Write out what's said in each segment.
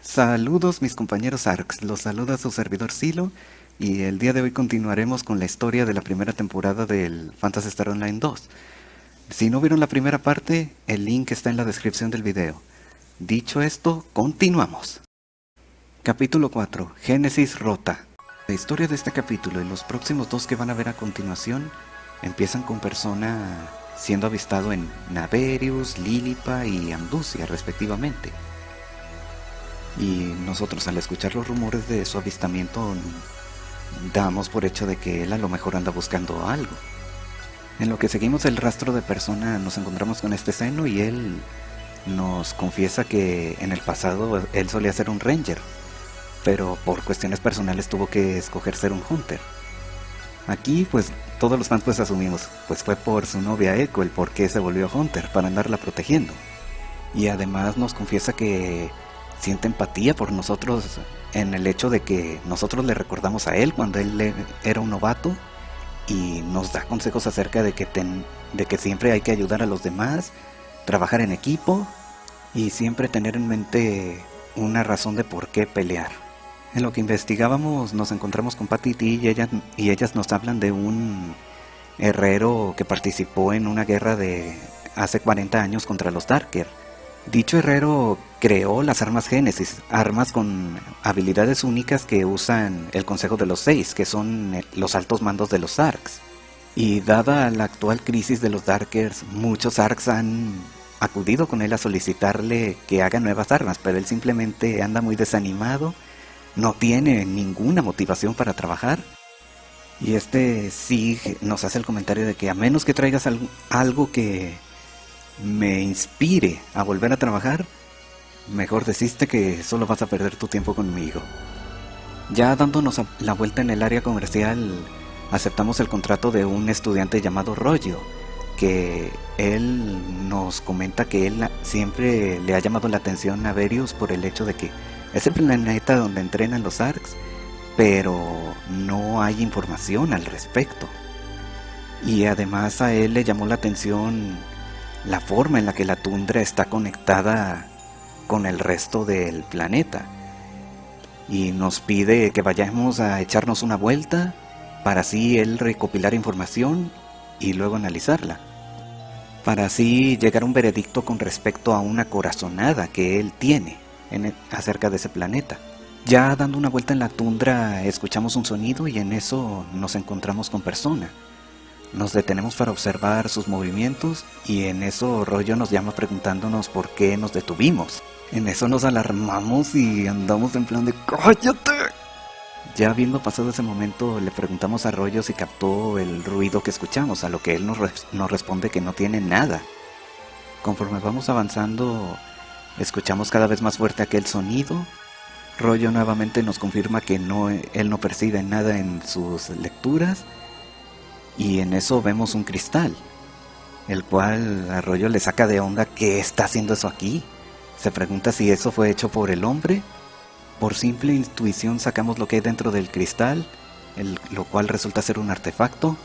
Saludos mis compañeros ARCs, los saluda su servidor Silo y el día de hoy continuaremos con la historia de la primera temporada del Phantasy Star Online 2. Si no vieron la primera parte, el link está en la descripción del video. Dicho esto, continuamos. Capítulo 4, Génesis Rota. La historia de este capítulo y los próximos dos que van a ver a continuación empiezan con Persona siendo avistado en Naverius, Lilipa y Amdusia respectivamente. Y nosotros al escuchar los rumores de su avistamiento damos por hecho de que él a lo mejor anda buscando algo. En lo que seguimos el rastro de Persona nos encontramos con este Seno y él nos confiesa que en el pasado él solía ser un ranger, pero por cuestiones personales tuvo que escoger ser un hunter. Aquí pues todos los fans pues asumimos, pues fue por su novia Echo el por qué se volvió hunter, para andarla protegiendo. Y además nos confiesa que siente empatía por nosotros en el hecho de que nosotros le recordamos a él cuando él era un novato y nos da consejos acerca de que siempre hay que ayudar a los demás, trabajar en equipo y siempre tener en mente una razón de por qué pelear. En lo que investigábamos nos encontramos con Patty T y ellas nos hablan de un herrero que participó en una guerra de hace 40 años contra los Darker. Dicho herrero creó las armas Génesis, armas con habilidades únicas que usan el Consejo de los Seis, que son los altos mandos de los ARCs. Y dada la actual crisis de los Darkers, muchos ARCs han acudido con él a solicitarle que haga nuevas armas, pero él simplemente anda muy desanimado, no tiene ninguna motivación para trabajar. Y este Sig nos hace el comentario de que a menos que traigas algo que me inspire a volver a trabajar, mejor desiste que solo vas a perder tu tiempo conmigo. Ya dándonos la vuelta en el área comercial, aceptamos el contrato de un estudiante llamado Rollo, que él nos comenta que él siempre le ha llamado la atención a Verius por el hecho de que es el planeta donde entrenan los ARCs, pero no hay información al respecto. Y además a él le llamó la atención la forma en la que la tundra está conectada con el resto del planeta. Y nos pide que vayamos a echarnos una vuelta para así él recopilar información y luego analizarla, para así llegar a un veredicto con respecto a una corazonada que él tiene acerca de ese planeta. Ya dando una vuelta en la tundra escuchamos un sonido y en eso nos encontramos con Persona. Nos detenemos para observar sus movimientos y en eso Rollo nos llama preguntándonos por qué nos detuvimos. En eso nos alarmamos y andamos en plan de ¡cállate! Ya habiendo pasado ese momento le preguntamos a Rollo si captó el ruido que escuchamos, a lo que él nos responde que no tiene nada. Conforme vamos avanzando escuchamos cada vez más fuerte aquel sonido. Rollo nuevamente nos confirma que él no percibe nada en sus lecturas. Y en eso vemos un cristal, el cual a Rollo le saca de onda qué está haciendo eso aquí. Se pregunta si eso fue hecho por el hombre. Por simple intuición sacamos lo que hay dentro del cristal, lo cual resulta ser un artefacto.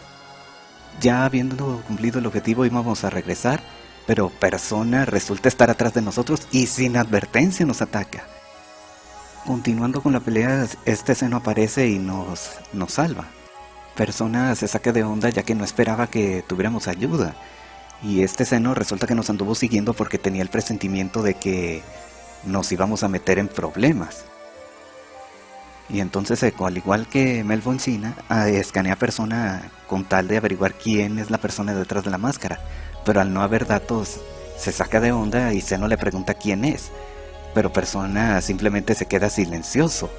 Ya habiendo cumplido el objetivo íbamos a regresar, pero Persona resulta estar atrás de nosotros y sin advertencia nos ataca. Continuando con la pelea, este Seno aparece y nos salva. Persona se saca de onda ya que no esperaba que tuviéramos ayuda, y este Seno resulta que nos anduvo siguiendo porque tenía el presentimiento de que nos íbamos a meter en problemas. Y entonces Echo, al igual que Melvoncina, escanea a Persona con tal de averiguar quién es la persona detrás de la máscara, pero al no haber datos se saca de onda y Seno le pregunta quién es, pero Persona simplemente se queda silencioso.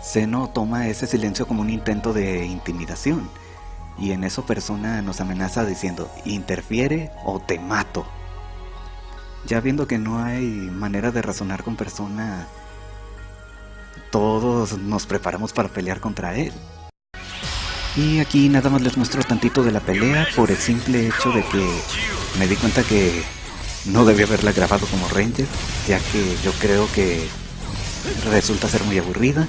Seno toma ese silencio como un intento de intimidación, y en eso Persona nos amenaza diciendo, interfiere o te mato. Ya viendo que no hay manera de razonar con Persona, todos nos preparamos para pelear contra él. Y aquí nada más les muestro tantito de la pelea por el simple hecho de que me di cuenta que no debía haberla grabado como Ranger, ya que yo creo que resulta ser muy aburrida.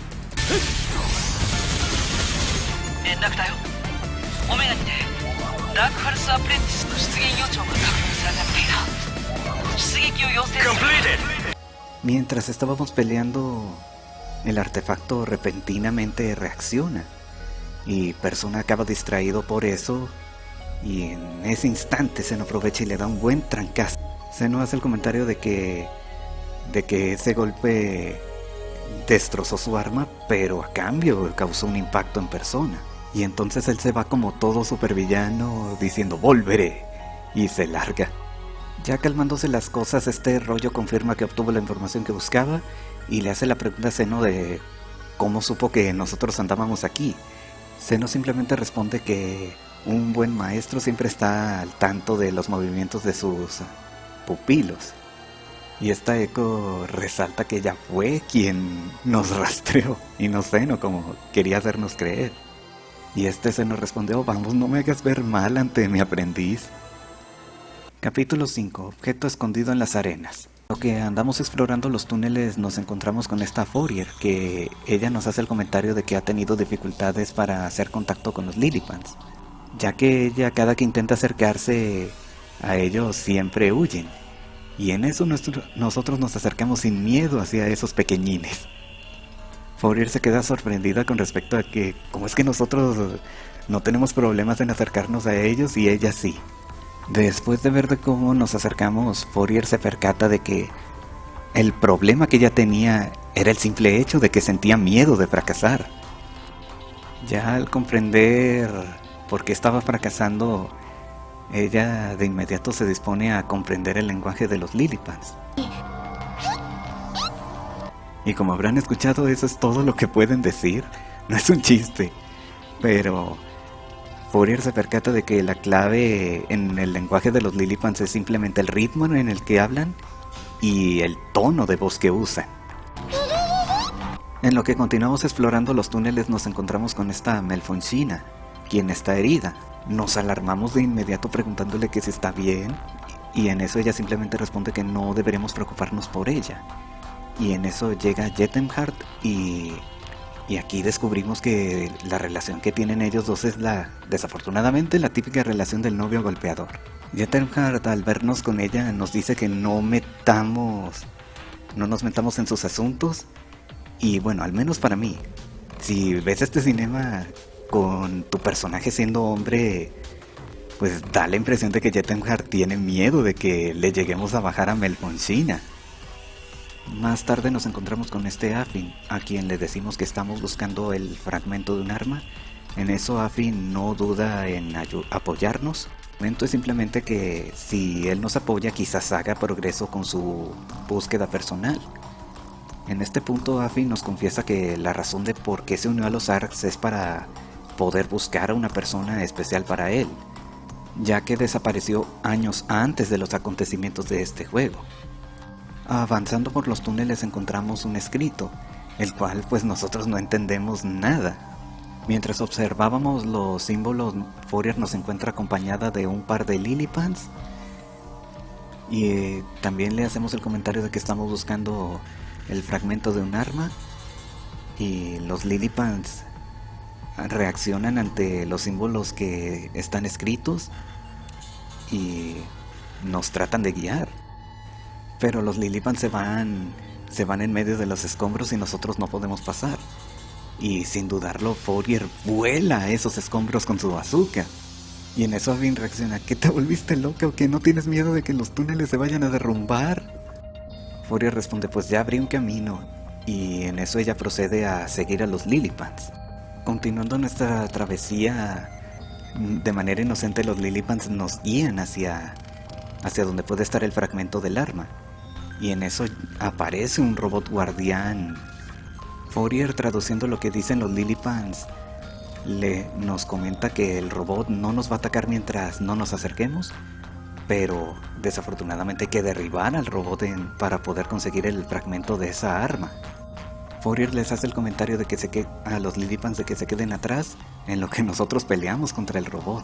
Mientras estábamos peleando, el artefacto repentinamente reacciona y Persona acaba distraído por eso, y en ese instante Zeno aprovecha y le da un buen trancazo. Zeno hace el comentario de que ese golpe destrozó su arma, pero a cambio causó un impacto en Persona. Y entonces él se va como todo supervillano diciendo volveré, y se larga. Ya calmándose las cosas, este rollo confirma que obtuvo la información que buscaba y le hace la pregunta a Zeno de cómo supo que nosotros andábamos aquí. Zeno simplemente responde que un buen maestro siempre está al tanto de los movimientos de sus pupilos. Y esta Echo resalta que ella fue quien nos rastreó y no Zeno como quería hacernos creer. Y este Zeno respondió, vamos, no me hagas ver mal ante mi aprendiz. Capítulo 5. Objeto escondido en las arenas. Lo que andamos explorando los túneles nos encontramos con esta Fourier, que ella nos hace el comentario de que ha tenido dificultades para hacer contacto con los Lillipans, ya que ella cada que intenta acercarse a ellos siempre huyen. Y en eso nosotros nos acercamos sin miedo hacia esos pequeñines. Fourier se queda sorprendida con respecto a que cómo es que nosotros no tenemos problemas en acercarnos a ellos y ella sí. Después de ver de cómo nos acercamos, Fourier se percata de que el problema que ella tenía era el simple hecho de que sentía miedo de fracasar. Ya al comprender por qué estaba fracasando, ella de inmediato se dispone a comprender el lenguaje de los Lillipans. Y como habrán escuchado, eso es todo lo que pueden decir. No es un chiste, pero Fourier se percata de que la clave en el lenguaje de los Lillipans es simplemente el ritmo en el que hablan y el tono de voz que usan. En lo que continuamos explorando los túneles nos encontramos con esta Melfonchina, quien está herida. Nos alarmamos de inmediato preguntándole que si está bien, y en eso ella simplemente responde que no deberemos preocuparnos por ella. Y en eso llega Jetemhard y aquí descubrimos que la relación que tienen ellos dos es desafortunadamente la típica relación del novio golpeador. Jetemhard al vernos con ella nos dice que no nos metamos en sus asuntos. Y bueno, al menos para mí, si ves este cinema con tu personaje siendo hombre, pues da la impresión de que Jetemhard tiene miedo de que le lleguemos a bajar a Melfonchina. Más tarde nos encontramos con este Afin, a quien le decimos que estamos buscando el fragmento de un arma. En eso Afin no duda en apoyarnos. El momento es simplemente que si él nos apoya quizás haga progreso con su búsqueda personal. En este punto Afin nos confiesa que la razón de por qué se unió a los ARKs es para poder buscar a una persona especial para él, ya que desapareció años antes de los acontecimientos de este juego. Avanzando por los túneles encontramos un escrito, el cual pues nosotros no entendemos nada. Mientras observábamos los símbolos, Fourier nos encuentra acompañada de un par de Lillipans y también le hacemos el comentario de que estamos buscando el fragmento de un arma, y los Lillipans reaccionan ante los símbolos que están escritos y nos tratan de guiar. Pero los Lillipans se van en medio de los escombros y nosotros no podemos pasar. Y sin dudarlo, Fourier vuela a esos escombros con su bazooka. Y en eso Afin reacciona, ¿qué te volviste loca o que no tienes miedo de que los túneles se vayan a derrumbar? Fourier responde, pues ya abrí un camino. Y en eso ella procede a seguir a los Lillipans. Continuando nuestra travesía, de manera inocente los Lillipans nos guían hacia donde puede estar el fragmento del arma. Y en eso aparece un robot guardián. Fourier, traduciendo lo que dicen los Lillipans, nos comenta que el robot no nos va a atacar mientras no nos acerquemos, pero desafortunadamente hay que derribar al robot para poder conseguir el fragmento de esa arma. Fourier les hace el comentario de que a los Lillipans de que se queden atrás, en lo que nosotros peleamos contra el robot.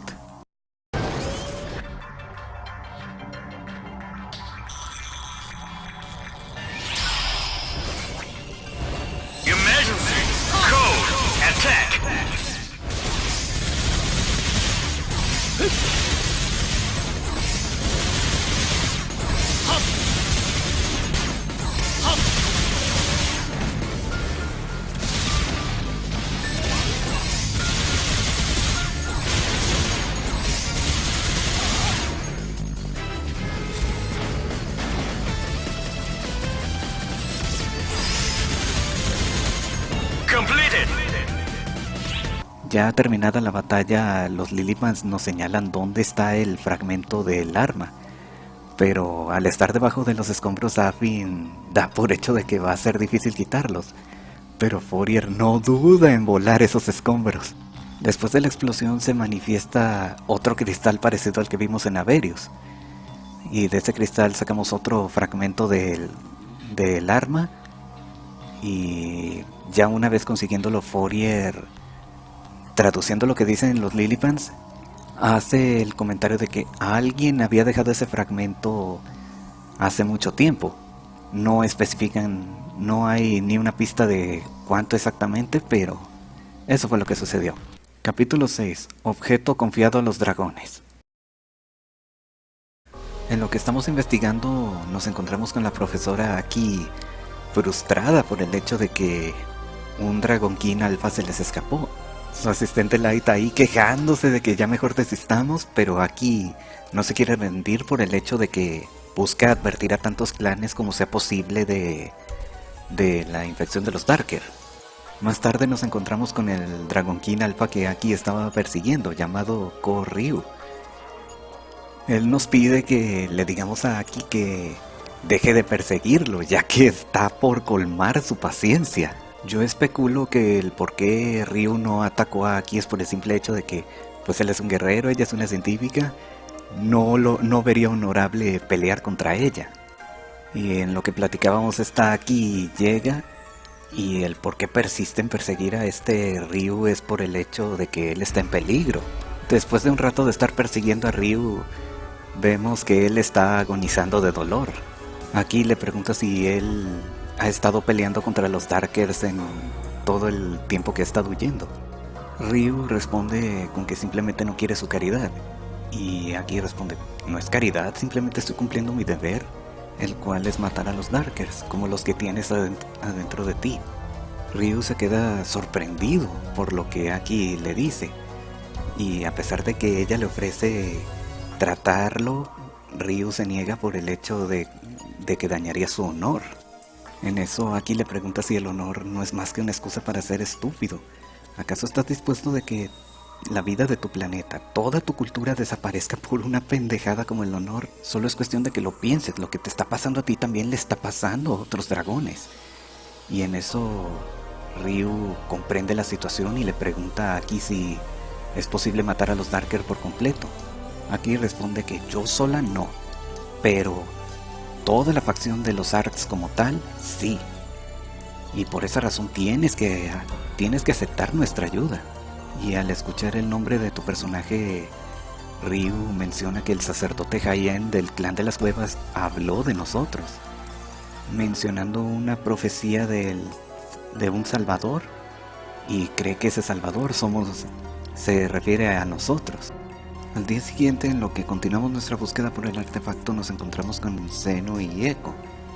Hop! Ya terminada la batalla, los Lillipans nos señalan dónde está el fragmento del arma. Pero al estar debajo de los escombros, Zafin da por hecho de que va a ser difícil quitarlos. Pero Fourier no duda en volar esos escombros. Después de la explosión se manifiesta otro cristal parecido al que vimos en Averius. Y de ese cristal sacamos otro fragmento del arma. Y ya una vez consiguiéndolo, Fourier, traduciendo lo que dicen los Lillipans, hace el comentario de que alguien había dejado ese fragmento hace mucho tiempo. No especifican, no hay ni una pista de cuánto exactamente, pero eso fue lo que sucedió. Capítulo 6. Objeto confiado a los dragones. En lo que estamos investigando nos encontramos con la profesora aquí frustrada por el hecho de que un Dragon King Alpha se les escapó. Su asistente Light ahí quejándose de que ya mejor desistamos, pero aquí no se quiere rendir por el hecho de que busca advertir a tantos clanes como sea posible de la infección de los Darker. Más tarde nos encontramos con el Dragon King Alpha que aquí estaba persiguiendo, llamado Ko Ryu. Él nos pide que le digamos a Aki que deje de perseguirlo, ya que está por colmar su paciencia. Yo especulo que el por qué Ryu no atacó a Aki es por el simple hecho de que pues él es un guerrero, ella es una científica, no vería honorable pelear contra ella. Y en lo que platicábamos está Aki llega, y el por qué persiste en perseguir a este Ryu es por el hecho de que él está en peligro. Después de un rato de estar persiguiendo a Ryu, vemos que él está agonizando de dolor. Aquí le pregunta si él ha estado peleando contra los Darkers en todo el tiempo que ha estado huyendo. Ryu responde con que simplemente no quiere su caridad. Y aquí responde, no es caridad, simplemente estoy cumpliendo mi deber, el cual es matar a los Darkers, como los que tienes adentro de ti. Ryu se queda sorprendido por lo que Aki le dice. Y a pesar de que ella le ofrece tratarlo, Ryu se niega por el hecho de que dañaría su honor. En eso Aki le pregunta si el honor no es más que una excusa para ser estúpido. ¿Acaso estás dispuesto de que la vida de tu planeta, toda tu cultura desaparezca por una pendejada como el honor? Solo es cuestión de que lo pienses, lo que te está pasando a ti también le está pasando a otros dragones. Y en eso Ryu comprende la situación y le pregunta a Aki si es posible matar a los Darker por completo. Aki responde que yo sola no, pero toda la facción de los Arcs como tal, sí. Y por esa razón tienes que aceptar nuestra ayuda. Y al escuchar el nombre de tu personaje, Ryu menciona que el sacerdote Haien del clan de las cuevas habló de nosotros, mencionando una profecía de un salvador, y cree que ese salvador se refiere a nosotros. Al día siguiente, en lo que continuamos nuestra búsqueda por el artefacto, nos encontramos con Zeno y Echo,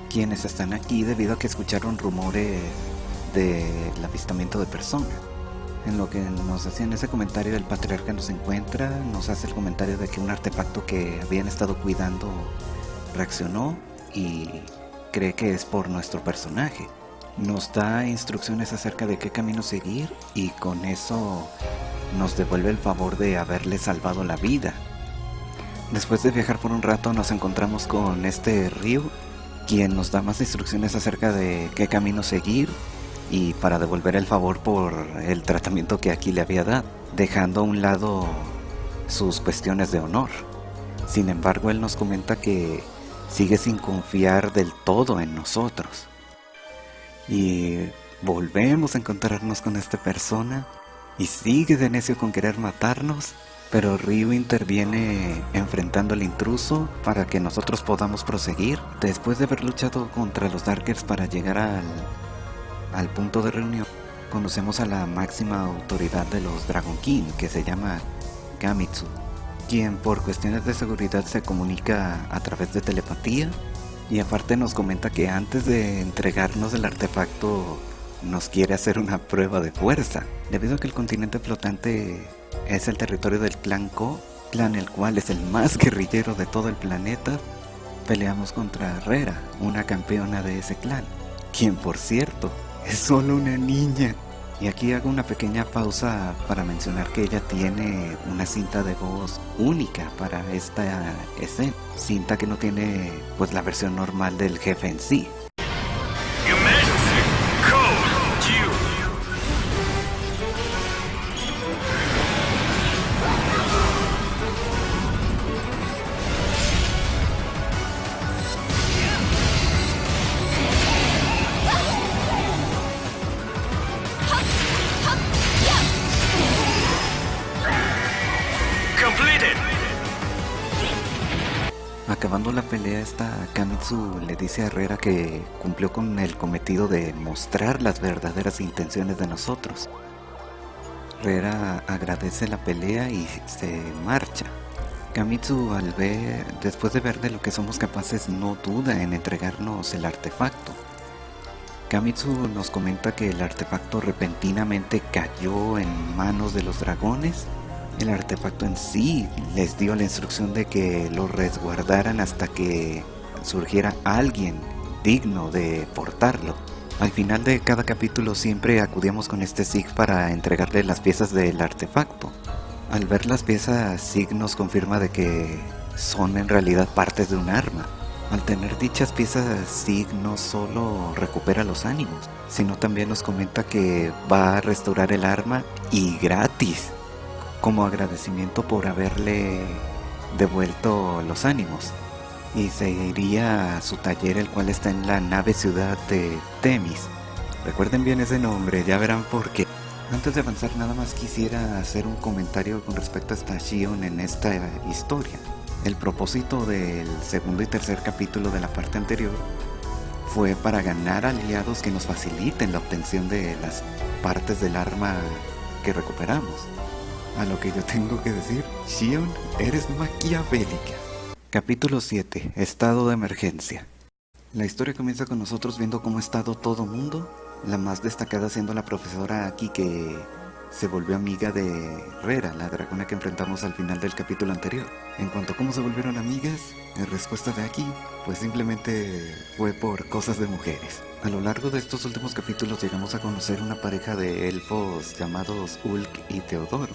quienes están aquí debido a que escucharon rumores del avistamiento de personas. En lo que nos hacían ese comentario, el patriarca nos encuentra, nos hace el comentario de que un artefacto que habían estado cuidando reaccionó y cree que es por nuestro personaje. Nos da instrucciones acerca de qué camino seguir y con eso nos devuelve el favor de haberle salvado la vida. Después de viajar por un rato nos encontramos con este Ryu, quien nos da más instrucciones acerca de qué camino seguir y para devolver el favor por el tratamiento que Aki le había dado, dejando a un lado sus cuestiones de honor. Sin embargo, él nos comenta que sigue sin confiar del todo en nosotros. Y volvemos a encontrarnos con esta persona y sigue de necio con querer matarnos, pero Ryu interviene enfrentando al intruso para que nosotros podamos proseguir. Después de haber luchado contra los Darkers para llegar al punto de reunión, conocemos a la máxima autoridad de los Dragon King, que se llama Gamitsu, quien por cuestiones de seguridad se comunica a través de telepatía, y aparte nos comenta que antes de entregarnos el artefacto nos quiere hacer una prueba de fuerza, debido a que el continente flotante es el territorio del clan Ko, clan el cual es el más guerrillero de todo el planeta. Peleamos contra Rera, una campeona de ese clan, quien por cierto es solo una niña. Y aquí hago una pequeña pausa para mencionar que ella tiene una cinta de voz única para esta escena, cinta que no tiene pues la versión normal del jefe en sí. Acabando la pelea, Kamitsu le dice a Reera que cumplió con el cometido de mostrar las verdaderas intenciones de nosotros. Reera agradece la pelea y se marcha. Kamitsu, después de ver de lo que somos capaces, no duda en entregarnos el artefacto. Kamitsu nos comenta que el artefacto repentinamente cayó en manos de los dragones. El artefacto en sí les dio la instrucción de que lo resguardaran hasta que surgiera alguien digno de portarlo. Al final de cada capítulo siempre acudíamos con este Zig para entregarle las piezas del artefacto. Al ver las piezas, Zig nos confirma de que son en realidad partes de un arma. Al tener dichas piezas, Zig no solo recupera los ánimos, sino también nos comenta que va a restaurar el arma y gratis, como agradecimiento por haberle devuelto los ánimos, y se iría a su taller, el cual está en la nave ciudad de Themis. Recuerden bien ese nombre, ya verán por qué. Antes de avanzar, nada más quisiera hacer un comentario con respecto a esta Shion en esta historia. El propósito del segundo y tercer capítulo de la parte anterior fue para ganar aliados que nos faciliten la obtención de las partes del arma que recuperamos. A lo que yo tengo que decir, Shion, eres maquiavélica. Capítulo 7. Estado de emergencia. La historia comienza con nosotros viendo cómo ha estado todo mundo, la más destacada siendo la profesora Aki, que se volvió amiga de Reera, la dragona que enfrentamos al final del capítulo anterior. En cuanto a cómo se volvieron amigas, en respuesta de Aki, pues simplemente fue por cosas de mujeres. A lo largo de estos últimos capítulos llegamos a conocer una pareja de elfos llamados Ulk y Teodoro.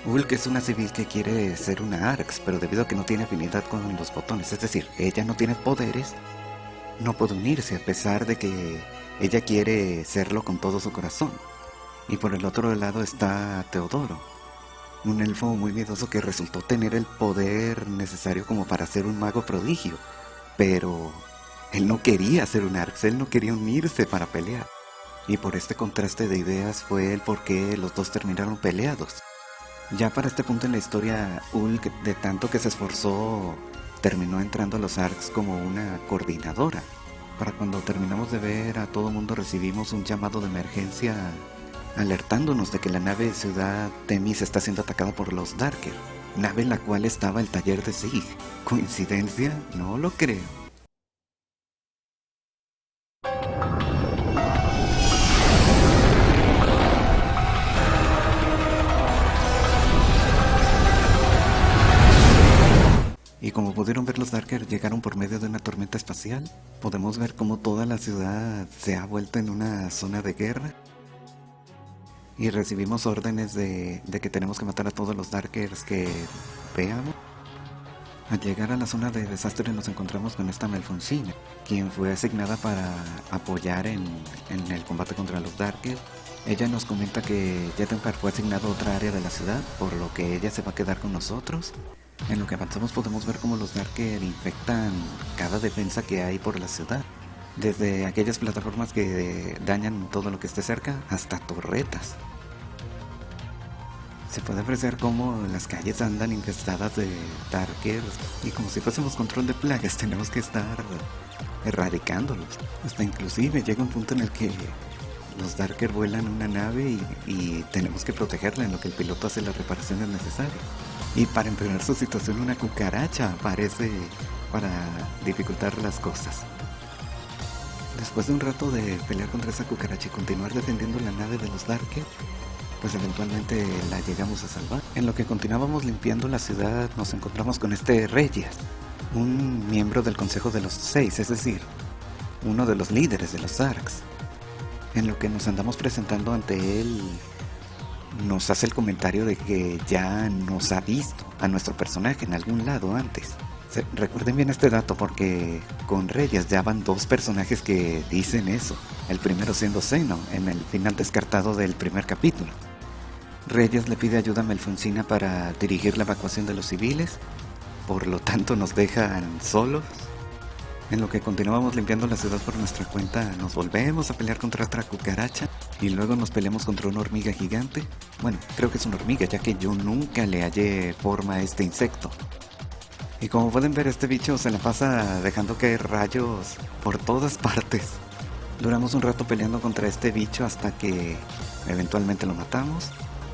Ulk es una civil que quiere ser una Arx, pero debido a que no tiene afinidad con los botones, es decir, ella no tiene poderes, no puede unirse a pesar de que ella quiere serlo con todo su corazón. Y por el otro lado está Teodoro, un elfo muy miedoso que resultó tener el poder necesario como para ser un mago prodigio, pero él no quería ser un Arx, él no quería unirse para pelear. Y por este contraste de ideas fue el por qué los dos terminaron peleados. Ya para este punto en la historia, Ulk, de tanto que se esforzó, terminó entrando a los Arcs como una coordinadora. Para cuando terminamos de ver a todo mundo, recibimos un llamado de emergencia alertándonos de que la nave ciudad Themis está siendo atacada por los Darker, nave en la cual estaba el taller de Zig. ¿Coincidencia? No lo creo. Y como pudieron ver, los Darker llegaron por medio de una tormenta espacial. Podemos ver cómo toda la ciudad se ha vuelto en una zona de guerra. Y recibimos órdenes de que tenemos que matar a todos los Darkers que veamos. Al llegar a la zona de desastre nos encontramos con esta Melfonsina, quien fue asignada para apoyar en el combate contra los Darkers. Ella nos comenta que Jetempar fue asignado a otra área de la ciudad, por lo que ella se va a quedar con nosotros. En lo que avanzamos podemos ver cómo los Darker infectan cada defensa que hay por la ciudad, desde aquellas plataformas que dañan todo lo que esté cerca hasta torretas. Se puede apreciar cómo las calles andan infestadas de Darkers y como si fuésemos control de plagas tenemos que estar erradicándolos. Hasta inclusive llega un punto en el que los Darker vuelan una nave y tenemos que protegerla en lo que el piloto hace las reparaciones necesarias. Y para empeorar su situación, una cucaracha aparece para dificultar las cosas. Después de un rato de pelear contra esa cucaracha y continuar defendiendo la nave de los Darker, pues eventualmente la llegamos a salvar. En lo que continuábamos limpiando la ciudad, nos encontramos con este Regias, un miembro del Consejo de los Seis, es decir, uno de los líderes de los Arcs. En lo que nos andamos presentando ante él, nos hace el comentario de que ya nos ha visto a nuestro personaje en algún lado antes. Recuerden bien este dato porque con Reyes ya van dos personajes que dicen eso. El primero siendo Zeno, en el final descartado del primer capítulo. Reyes le pide ayuda a Melfonsina para dirigir la evacuación de los civiles, por lo tanto nos dejan solos. En lo que continuamos limpiando la ciudad por nuestra cuenta, nos volvemos a pelear contra otra cucaracha y luego nos peleamos contra una hormiga gigante. Bueno, creo que es una hormiga, ya que yo nunca le hallé forma a este insecto. Y como pueden ver, este bicho se la pasa dejando caer rayos por todas partes. Duramos un rato peleando contra este bicho hasta que eventualmente lo matamos.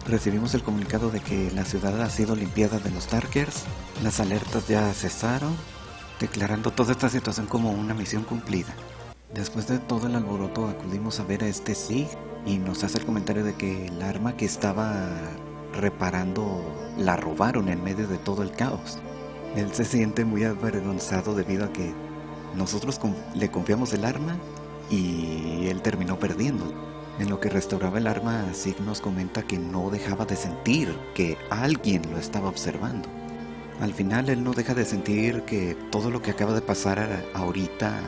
Recibimos el comunicado de que la ciudad ha sido limpiada de los Darkers. Las alertas ya cesaron, declarando toda esta situación como una misión cumplida. Después de todo el alboroto acudimos a ver a este Sig y nos hace el comentario de que el arma que estaba reparando la robaron en medio de todo el caos. Él se siente muy avergonzado debido a que nosotros le confiamos el arma y él terminó perdiéndolo. En lo que restauraba el arma, Sig nos comenta que no dejaba de sentir que alguien lo estaba observando. Al final él no deja de sentir que todo lo que acaba de pasar ahorita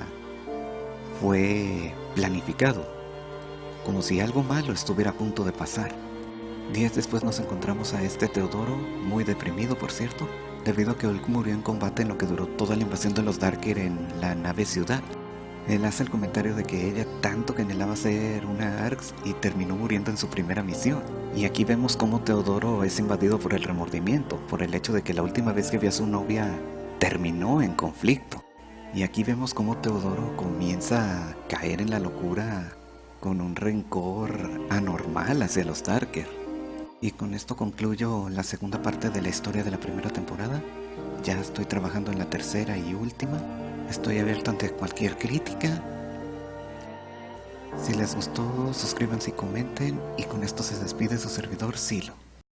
fue planificado, como si algo malo estuviera a punto de pasar. Días después nos encontramos a este Teodoro, muy deprimido por cierto, debido a que Hulk murió en combate en lo que duró toda la invasión de los Darker en la nave ciudad. Él hace el comentario de que ella tanto que anhelaba ser una ARX y terminó muriendo en su primera misión. Y aquí vemos cómo Teodoro es invadido por el remordimiento, por el hecho de que la última vez que vio a su novia terminó en conflicto. Y aquí vemos cómo Teodoro comienza a caer en la locura con un rencor anormal hacia los Darker. Y con esto concluyo la segunda parte de la historia de la primera temporada. Ya estoy trabajando en la tercera y última. Estoy abierto ante cualquier crítica. Si les gustó, suscríbanse y comenten. Y con esto se despide su servidor Silo.